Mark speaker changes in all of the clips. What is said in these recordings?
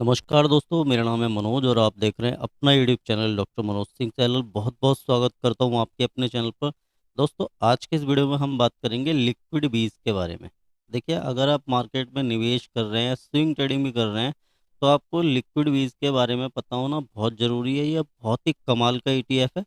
Speaker 1: नमस्कार दोस्तों, मेरा नाम है मनोज और आप देख रहे हैं अपना YouTube channel doctor Manoj Singh channel. बहुत बहुत स्वागत करता हूं आपके अपने चैनल पर। दोस्तों, आज के इस वीडियो में हम बात करेंगे लिक्विड बीज के बारे में। देखिए, अगर आप मार्केट में निवेश कर रहे हैं, स्विंग ट्रेडिंग भी कर रहे हैं, तो आपको लिक्विड बीज के बारे में पता होना बहुत ज़रूरी है। यह बहुत ही कमाल का ईटीएफ है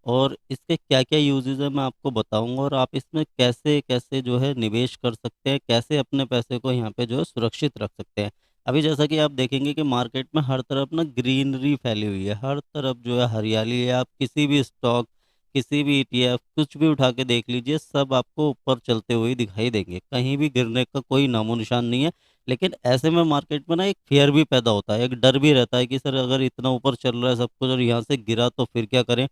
Speaker 1: और इसके क्या क्या यूजेज है मैं आपको बताऊंगा, और आप इसमें कैसे कैसे जो है निवेश कर सकते हैं, कैसे अपने पैसे को यहाँ पे जो है सुरक्षित रख सकते हैं। अभी जैसा कि आप देखेंगे कि मार्केट में हर तरफ ना ग्रीनरी फैली हुई है, हर तरफ जो है हरियाली है। आप किसी भी स्टॉक, किसी भी ईटीएफ, कुछ भी उठा के देख लीजिए, सब आपको ऊपर चलते हुए दिखाई देंगे, कहीं भी गिरने का कोई नामो निशान नहीं है। लेकिन ऐसे में मार्केट में ना एक फियर भी पैदा होता है, एक डर भी रहता है कि सर अगर इतना ऊपर चल रहा है सब कुछ और यहाँ से गिरा तो फिर क्या करें।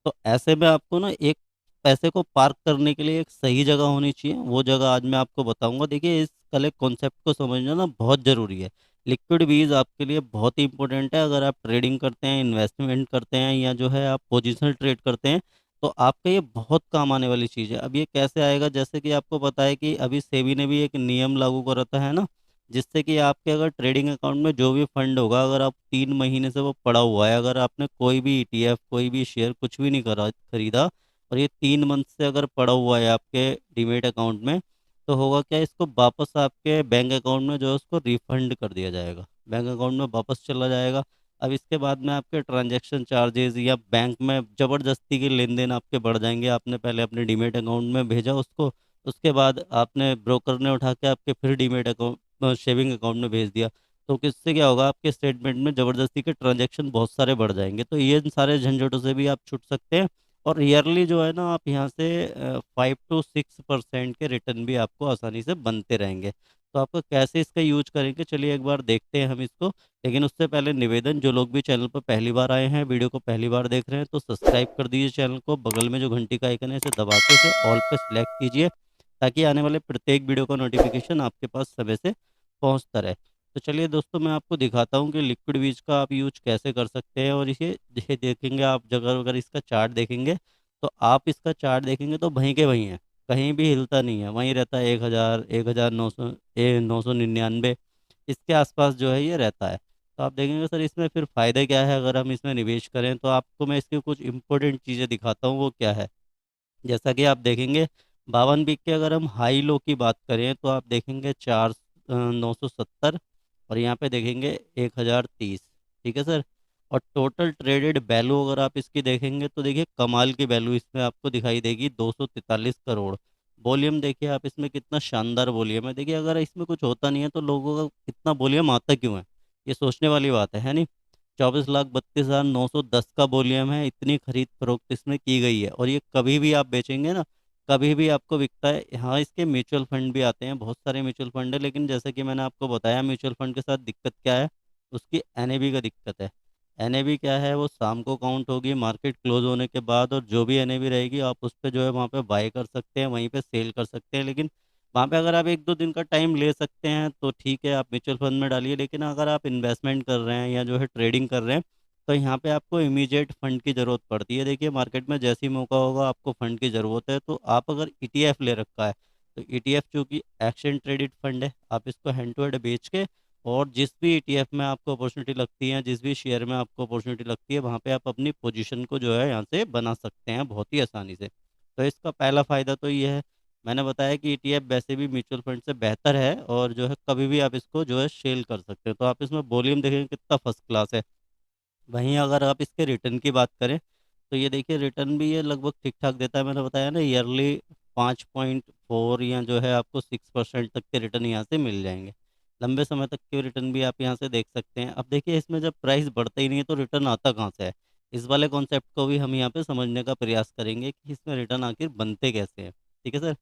Speaker 1: तो ऐसे में आपको ना एक पैसे को पार्क करने के लिए एक सही जगह होनी चाहिए। वो जगह आज मैं आपको बताऊंगा। देखिए, इस कल कॉन्सेप्ट को समझना ना बहुत ज़रूरी है। लिक्विड बीज आपके लिए बहुत ही इंपॉर्टेंट है। अगर आप ट्रेडिंग करते हैं, इन्वेस्टमेंट करते हैं, या जो है आप पोजिशनल ट्रेड करते हैं, तो आपका ये बहुत काम आने वाली चीज़ है। अब ये कैसे आएगा, जैसे कि आपको पता है कि अभी सेबी ने भी एक नियम लागू कर रखा है ना, जिससे कि आपके अगर ट्रेडिंग अकाउंट में जो भी फंड होगा, अगर आप 3 महीने से वो पड़ा हुआ है, अगर आपने कोई भी ईटीएफ, कोई भी शेयर कुछ भी नहीं करा खरीदा, और ये 3 मंथ से अगर पड़ा हुआ है आपके डीमेट अकाउंट में, तो होगा क्या, इसको वापस आपके बैंक अकाउंट में जो है उसको रिफंड कर दिया जाएगा, बैंक अकाउंट में वापस चला जाएगा। अब इसके बाद में आपके ट्रांजैक्शन चार्जेस या बैंक में ज़बरदस्ती के लेन देन आपके बढ़ जाएंगे। आपने पहले अपने डीमेट अकाउंट में भेजा उसको, उसके बाद आपने ब्रोकर ने उठा के आपके फिर डीमेट अकाउंट, सेविंग अकाउंट में भेज दिया। तो किससे क्या होगा, आपके स्टेटमेंट में ज़बरदस्ती के ट्रांजैक्शन बहुत सारे बढ़ जाएंगे। तो ये इन सारे झंझटों से भी आप छूट सकते हैं। और ईयरली जो है ना, आप यहाँ से 5 to 6% के रिटर्न भी आपको आसानी से बनते रहेंगे। तो आपको कैसे इसका यूज करेंगे, चलिए एक बार देखते हैं हम इसको। लेकिन उससे पहले निवेदन, जो लोग भी चैनल पर पहली बार आए हैं, वीडियो को पहली बार देख रहे हैं, तो सब्सक्राइब कर दीजिए चैनल को। बगल में जो घंटी का आइकन है इसे दबा के इसे ऑल पे सिलेक्ट कीजिए, ताकि आने वाले प्रत्येक वीडियो का नोटिफिकेशन आपके पास समय से पहुंचता रहे। तो चलिए दोस्तों, मैं आपको दिखाता हूँ कि लिक्विड बीज का आप यूज कैसे कर सकते हैं। और ये देखेंगे आप, जगह अगर इसका चार्ट देखेंगे, तो आप इसका चार्ट देखेंगे तो वहीं के वहीं है, कहीं भी हिलता नहीं है, वहीं रहता है। 1,000, 1,900, 999, इसके आसपास जो है ये रहता है। तो आप देखेंगे सर इसमें फिर फ़ायदे क्या है अगर हम इसमें निवेश करें। तो आपको मैं इसकी कुछ इंपॉर्टेंट चीज़ें दिखाता हूँ, वो क्या है। जैसा कि आप देखेंगे, 52 वीक के अगर हम हाई लो की बात करें, तो आप देखेंगे 970, और यहाँ पे देखेंगे 1,030। ठीक है सर। और टोटल ट्रेडेड वैल्यू अगर आप इसकी देखेंगे, तो देखिए कमाल की वैल्यू इसमें आपको दिखाई देगी, 243 करोड़। वॉल्यूम देखिए आप इसमें, कितना शानदार वॉल्यूम है। देखिए, अगर इसमें कुछ होता नहीं है तो लोगों का इतना वॉल्यूम आता क्यों है, ये सोचने वाली बात है नहीं। 24,32,910 का वॉल्यूम है, इतनी खरीद फरोख्त इसमें की गई है। और ये कभी भी आप बेचेंगे ना, कभी भी आपको बिकता है। हाँ, इसके म्यूचुअल फंड भी आते हैं, बहुत सारे म्यूचुअल फंड है, लेकिन जैसे कि मैंने आपको बताया, म्यूचुअल फंड के साथ दिक्कत क्या है, उसकी एनएबी का दिक्कत है। एनएबी क्या है, वो शाम को काउंट होगी मार्केट क्लोज होने के बाद, और जो भी एनएबी रहेगी आप उस पर जो है वहाँ पे बाय कर सकते हैं, वहीं पे सेल कर सकते हैं। लेकिन वहाँ पे अगर आप 1-2 दिन का टाइम ले सकते हैं तो ठीक है, आप म्यूचुअल फंड में डालिए। लेकिन अगर आप इन्वेस्टमेंट कर रहे हैं या जो है ट्रेडिंग कर रहे हैं, तो यहाँ पे आपको इमीडिएट फंड की ज़रूरत पड़ती है। देखिए, मार्केट में जैसे ही मौका होगा आपको फंड की ज़रूरत है। तो आप अगर ईटीएफ ले रखा है, तो ईटीएफ चूंकि एक्सचेंज ट्रेडेड फंड है, आप इसको हैंड टू हैंड बेच के, और जिस भी ईटीएफ में आपको अपॉर्चुनिटी लगती है, जिस भी शेयर में आपको अपॉर्चुनिटी लगती है, वहाँ पे आप अपनी पोजीशन को जो है यहाँ से बना सकते हैं बहुत ही आसानी से। तो इसका पहला फ़ायदा तो ये है, मैंने बताया कि ईटीएफ वैसे भी म्यूचुअल फंड से बेहतर है, और जो है कभी भी आप इसको जो है सेल कर सकते हैं। तो आप इसमें वॉल्यूम देखेंगे कितना फर्स्ट क्लास है। वहीं अगर आप इसके रिटर्न की बात करें, तो ये देखिए रिटर्न भी ये लगभग ठीक ठाक देता है। मैंने बताया ना, ईयरली 5.4 या जो है आपको 6% तक के रिटर्न यहाँ से मिल जाएंगे। लंबे समय तक के रिटर्न भी आप यहाँ से देख सकते हैं। अब देखिए, इसमें जब प्राइस बढ़ता ही नहीं है तो रिटर्न आता कहाँ से है। इस वाले कॉन्सेप्ट को भी हम यहाँ पे समझने का प्रयास करेंगे कि इसमें रिटर्न आखिर बनते कैसे हैं। ठीक है सर।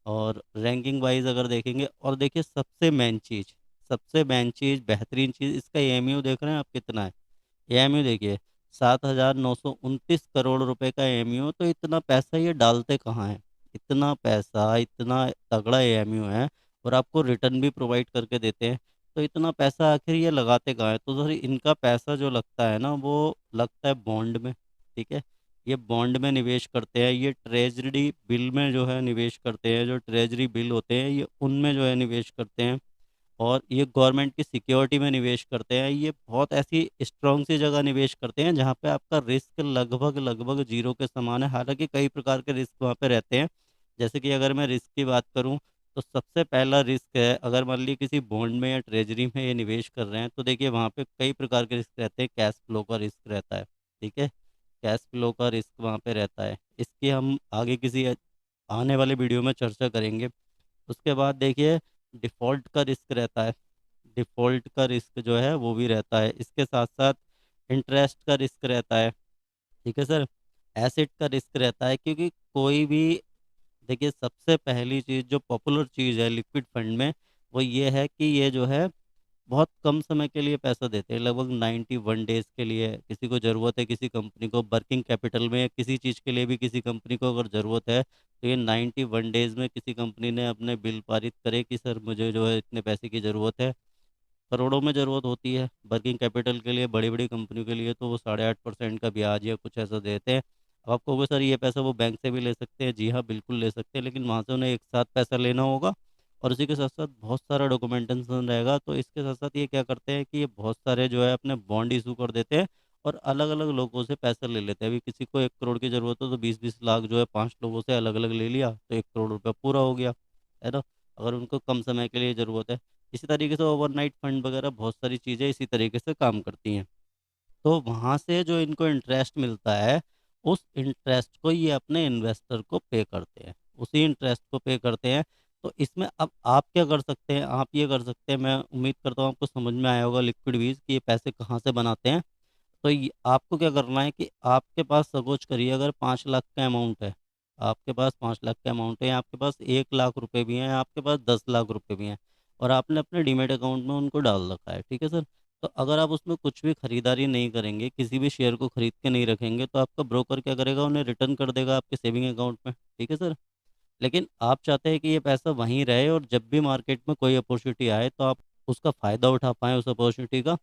Speaker 1: और रैंकिंग वाइज अगर देखेंगे, और देखिए सबसे मेन चीज़ बेहतरीन चीज़, इसका एएमयू देख रहे हैं आप कितना है। एएमयू देखिए, 7,929 करोड़ रुपए का एएमयू। तो इतना पैसा ये डालते कहाँ हैं, इतना पैसा, इतना तगड़ा एएमयू है, और आपको रिटर्न भी प्रोवाइड करके देते हैं। तो इतना पैसा आखिर ये लगाते कहाँ हैं। तो सर इनका पैसा जो लगता है ना, वो लगता है बॉन्ड में। ठीक है, ये बॉन्ड में निवेश करते हैं, ये ट्रेजरी बिल में जो है निवेश करते हैं, जो ट्रेजरी बिल होते हैं ये उनमें जो है निवेश करते हैं। और ये गवर्नमेंट की सिक्योरिटी में निवेश करते हैं। ये बहुत ऐसी स्ट्रॉन्ग सी जगह निवेश करते हैं जहाँ पे आपका रिस्क लगभग लगभग जीरो के समान है। हालांकि कई प्रकार के रिस्क वहाँ पे रहते हैं। जैसे कि अगर मैं रिस्क की बात करूँ तो सबसे पहला रिस्क है, अगर मान लीजिए किसी बॉन्ड में या ट्रेजरी में ये निवेश कर रहे हैं तो देखिए वहाँ पे कई प्रकार के रिस्क रहते हैं। कैश फ्लो का रिस्क रहता है, ठीक है। कैश फ्लो का रिस्क वहाँ पे रहता है, इसकी हम आगे किसी आने वाले वीडियो में चर्चा करेंगे। उसके बाद देखिए डिफ़ॉल्ट का रिस्क रहता है। डिफ़ॉल्ट का रिस्क जो है वो भी रहता है। इसके साथ साथ इंटरेस्ट का रिस्क रहता है, ठीक है सर। एसेट का रिस्क रहता है, क्योंकि कोई भी, देखिए सबसे पहली चीज़ जो पॉपुलर चीज़ है लिक्विड फंड में, वो ये है कि ये जो है बहुत कम समय के लिए पैसा देते हैं, लगभग 91 डेज के लिए। किसी को ज़रूरत है, किसी कंपनी को वर्किंग कैपिटल में या किसी चीज़ के लिए भी किसी कंपनी को अगर ज़रूरत है, तो ये 91 डेज में किसी कंपनी ने अपने बिल पारित करे कि सर मुझे जो है इतने पैसे की ज़रूरत है। करोड़ों में ज़रूरत होती है वर्किंग कैपिटल के लिए, बड़ी बड़ी कंपनियों के लिए तो वो 8.5% का ब्याज या कुछ ऐसा देते हैं। अब आप कहोगे सर ये पैसा वो बैंक से भी ले सकते हैं, जी हाँ बिल्कुल ले सकते हैं, लेकिन वहाँ से उन्हें एक साथ पैसा लेना होगा और उसी के साथ साथ बहुत सारा डॉक्यूमेंटेशन रहेगा। तो इसके साथ साथ ये क्या करते हैं कि ये बहुत सारे जो है अपने बॉन्ड इशू कर देते हैं और अलग अलग लोगों से पैसा ले लेते हैं। अभी किसी को 1 करोड़ की ज़रूरत हो तो 20-20 लाख जो है 5 लोगों से अलग अलग ले लिया तो 1 करोड़ रुपया पूरा हो गया, है ना। अगर उनको कम समय के लिए ज़रूरत है, इसी तरीके से ओवरनाइट फंड वगैरह बहुत सारी चीज़ें इसी तरीके से काम करती हैं। तो वहाँ से जो इनको इंटरेस्ट मिलता है, उस इंटरेस्ट को ये अपने इन्वेस्टर को पे करते हैं, उसी इंटरेस्ट को पे करते हैं। तो इसमें अब आप क्या कर सकते हैं, आप ये कर सकते हैं, मैं उम्मीद करता हूँ आपको समझ में आया होगा लिक्विड बीज कि ये पैसे कहाँ से बनाते हैं। तो आपको क्या करना है कि आपके पास सपोज करिए अगर 5 लाख का अमाउंट है, आपके पास 5 लाख का अमाउंट है, आपके पास 1 लाख रुपए भी हैं, आपके पास 10 लाख रुपए भी हैं, और आपने अपने डीमेट अकाउंट में उनको डाल रखा है, ठीक है सर। तो अगर आप उसमें कुछ भी खरीदारी नहीं करेंगे, किसी भी शेयर को खरीद के नहीं रखेंगे, तो आपका ब्रोकर क्या करेगा, उन्हें रिटर्न कर देगा आपके सेविंग अकाउंट में, ठीक है सर। लेकिन आप चाहते हैं कि ये पैसा वहीं रहे और जब भी मार्केट में कोई अपॉर्चुनिटी आए तो आप उसका फ़ायदा उठा पाएँ उस अपॉर्चुनिटी का।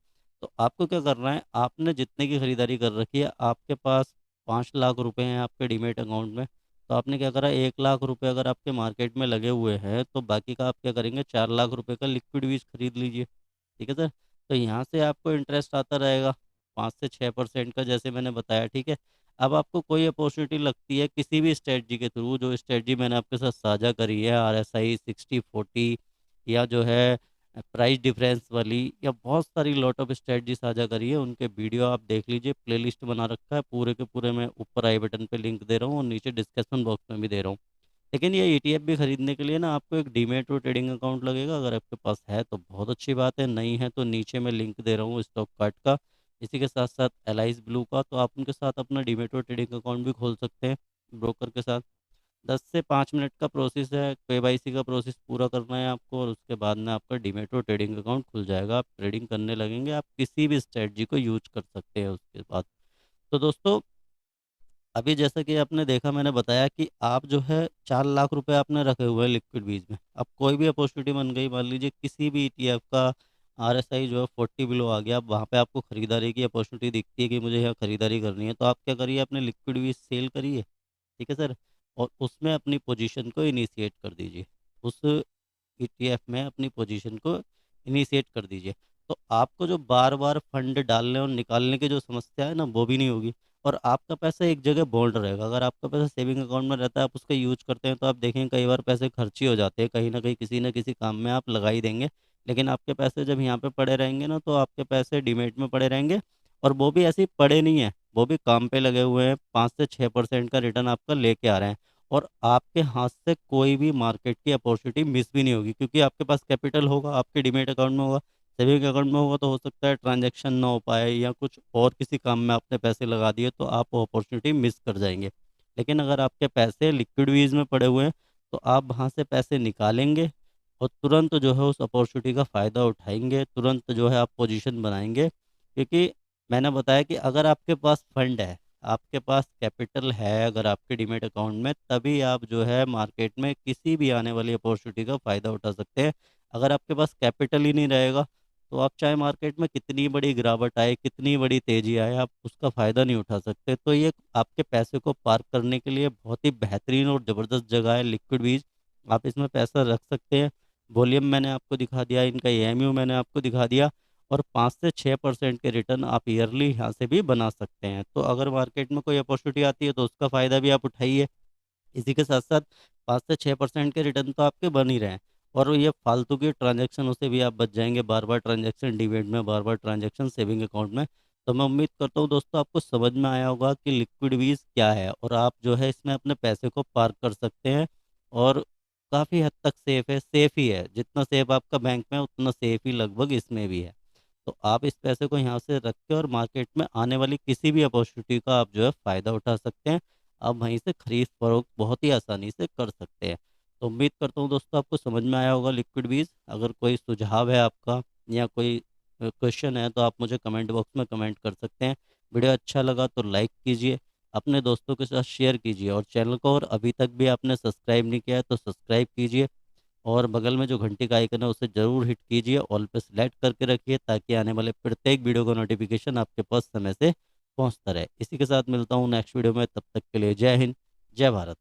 Speaker 1: तो आपको क्या करना है, आपने जितने की खरीदारी कर रखी है, आपके पास 5 लाख रुपए हैं आपके डीमेट अकाउंट में, तो आपने क्या करा, 1 लाख रुपए अगर आपके मार्केट में लगे हुए हैं तो बाकी का आप क्या करेंगे, 4 लाख रुपए का लिक्विड बीज खरीद लीजिए, ठीक है सर। तो यहाँ से आपको इंटरेस्ट आता रहेगा 5 से 6% का, जैसे मैंने बताया, ठीक है। अब आपको कोई अपॉर्चुनिटी लगती है किसी भी स्ट्रेटजी के थ्रू, जो स्ट्रेटजी मैंने आपके साथ साझा करी है, RSI 60/40 या जो है प्राइस डिफरेंस वाली, या बहुत सारी लॉट ऑफ स्ट्रेटजी साझा करी है, उनके वीडियो आप देख लीजिए, प्लेलिस्ट बना रखा है पूरे के पूरे। मैं ऊपर आई बटन पे लिंक दे रहा हूँ और नीचे डिस्क्रिप्शन बॉक्स में भी दे रहा हूँ। लेकिन ये ETF भी खरीदने के लिए ना आपको एक डीमेट और ट्रेडिंग अकाउंट लगेगा। अगर आपके पास है तो बहुत अच्छी बात है, नहीं है तो नीचे मैं लिंक दे रहा हूँ स्टॉक कार्ड का, इसी के साथ साथ एलाइज ब्लू का, तो आप उनके साथ अपना डीमेट और ट्रेडिंग अकाउंट भी खोल सकते हैं ब्रोकर के साथ। 10 से 5 मिनट का प्रोसेस है, KYC का प्रोसेस पूरा करना है आपको और उसके बाद में आपका डीमेट और ट्रेडिंग अकाउंट खुल जाएगा, आप ट्रेडिंग करने लगेंगे, आप किसी भी स्ट्रेटजी को यूज कर सकते हैं उसके बाद। तो दोस्तों, अभी जैसा कि आपने देखा, मैंने बताया कि आप जो है 4 लाख रुपए आपने रखे हुए हैं लिक्विड बीज में। अब कोई भी अपॉर्चुनिटी बन गई, मान लीजिए किसी भी ETF का RSI जो है 40 बिलो आ गया, अब वहाँ पे आपको खरीदारी की अपॉर्चुनिटी दिखती है कि मुझे यहाँ खरीदारी करनी है, तो आप क्या करिए, अपने लिक्विड बीज सेल करिए, ठीक है सर। और उसमें अपनी पोजीशन को इनिशिएट कर दीजिए, उस ETF में अपनी पोजीशन को इनिशिएट कर दीजिए। तो आपको जो बार बार फंड डालने और निकालने की जो समस्या है ना, वो भी नहीं होगी। और आपका पैसा एक जगह बॉन्ड रहेगा। अगर आपका पैसा सेविंग अकाउंट में रहता है, आप उसका यूज करते हैं, तो आप देखें कई बार पैसे खर्च ही हो जाते हैं, कहीं ना कहीं किसी न किसी काम में आप लगा ही देंगे। लेकिन आपके पैसे जब यहाँ पे पड़े रहेंगे ना, तो आपके पैसे डीमेट में पड़े रहेंगे, और वो भी ऐसे ही पड़े नहीं है, वो भी काम पे लगे हुए हैं, 5 से 6% का रिटर्न आपका लेके आ रहे हैं। और आपके हाथ से कोई भी मार्केट की अपॉर्चुनिटी मिस भी नहीं होगी, क्योंकि आपके पास कैपिटल होगा, आपके डीमेट अकाउंट में होगा। सेविंग अकाउंट में होगा तो हो सकता है ट्रांजैक्शन ना हो पाए या कुछ और किसी काम में आपने पैसे लगा दिए, तो आप वो अपॉर्चुनिटी मिस कर जाएंगे। लेकिन अगर आपके पैसे लिक्विड वीज में पड़े हुए हैं, तो आप वहाँ से पैसे निकालेंगे और तुरंत जो है उस अपॉर्चुनिटी का फ़ायदा उठाएंगे, तुरंत जो है आप पोजीशन बनाएंगे। क्योंकि मैंने बताया कि अगर आपके पास फंड है, आपके पास कैपिटल है अगर आपके डीमेट अकाउंट में, तभी आप जो है मार्केट में किसी भी आने वाली अपॉर्चुनिटी का फ़ायदा उठा सकते हैं। अगर आपके पास कैपिटल ही नहीं रहेगा, तो आप चाहे मार्केट में कितनी बड़ी गिरावट आए, कितनी बड़ी तेजी आए, आप उसका फ़ायदा नहीं उठा सकते। तो ये आपके पैसे को पार्क करने के लिए बहुत ही बेहतरीन और ज़बरदस्त जगह है लिक्विड बीज। आप इसमें पैसा रख सकते हैं, वॉल्यूम मैंने आपको दिखा दिया, इनका एएमयू मैंने आपको दिखा दिया। और 5 से 6% के रिटर्न आप ईयरली यहाँ से भी बना सकते हैं। तो अगर मार्केट में कोई अपॉर्चुनिटी आती है तो उसका फ़ायदा भी आप उठाइए। इसी के साथ साथ 5 से 6% के रिटर्न तो आपके बन ही रहे हैं। और ये फालतू की ट्रांजैक्शनों से भी आप बच जाएंगे, बार बार ट्रांजैक्शन डिविडेंड में, बार बार ट्रांजैक्शन सेविंग अकाउंट में। तो मैं उम्मीद करता हूँ दोस्तों आपको समझ में आया होगा कि लिक्विड वीज क्या है, और आप जो है इसमें अपने पैसे को पार्क कर सकते हैं। और काफ़ी हद तक सेफ है, सेफ ही है, जितना सेफ आपका बैंक में है, उतना सेफ ही लगभग इसमें भी है। तो आप इस पैसे को यहाँ से रख के और मार्केट में आने वाली किसी भी अपॉर्चुनिटी का आप जो है फ़ायदा उठा सकते हैं। आप वहीं से खरीद फरोख्त बहुत ही आसानी से कर सकते हैं। तो उम्मीद करता हूँ दोस्तों आपको समझ में आया होगा लिक्विड बीज। अगर कोई सुझाव है आपका या कोई क्वेश्चन है तो आप मुझे कमेंट बॉक्स में कमेंट कर सकते हैं। वीडियो अच्छा लगा तो लाइक कीजिए, अपने दोस्तों के साथ शेयर कीजिए, और चैनल को और अभी तक भी आपने सब्सक्राइब नहीं किया है तो सब्सक्राइब कीजिए। और बगल में जो घंटी का आइकन है उसे ज़रूर हिट कीजिए, ऑल पे सेलेक्ट करके रखिए, ताकि आने वाले प्रत्येक वीडियो का नोटिफिकेशन आपके पास समय से पहुंचता रहे। इसी के साथ मिलता हूं नेक्स्ट वीडियो में, तब तक के लिए जय हिंद, जय भारत।